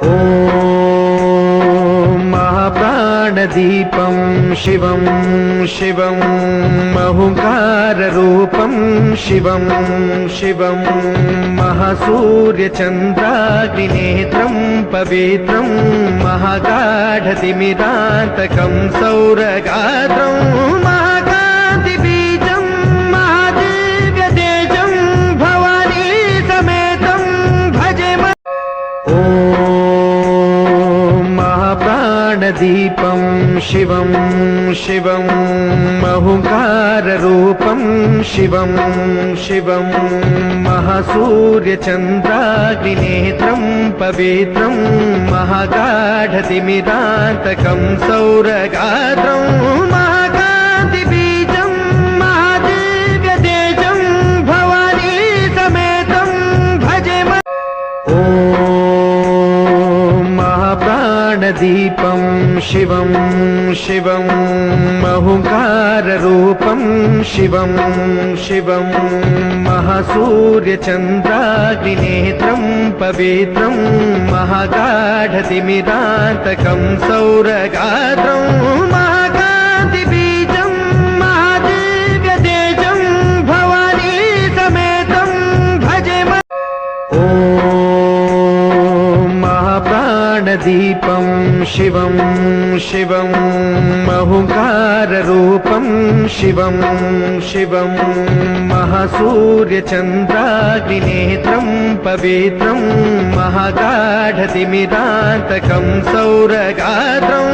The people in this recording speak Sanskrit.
ॐ महाप्राणदीपं शिवं शिवं महुकाररूपं शिवं शिवं महासूर्यचन्द्राग्निनेत्रं पवित्रं महागाढतिमिरान्तकं सौरगात्रं महाकान्तिबीजं महादिव्यतेजं भवानी समेतं भजे। ॐ महाप्राणदीपं शिवं शिवं महुकाररूपं शिवं शिवं महासूर्यचन्द्राग्निनेत्रं पवित्रं महागाढतिमिरान्तकं सौरगात्रं महाकान्तिबीजं महादिव्यतेजं भवानी समेतं भजे। ॐ महाप्राणदीपं शिवं शिवं महुकाररूपं शिवं शिवं महासूर्यचन्द्राग्निनेत्रं पवित्रं महागाढतिमिरान्तकं सौरगात्रं महाकान्तिबीजं महादिव्यतेजं भवानी समेतं भजे। ॐ महाप्राणदीपं शिवं शिवं महुकाररूपं शिवं शिवं महासूर्यचन्द्राग्निनेत्रं पवित्रं महागाढतिमिरान्तकं सौरगात्रं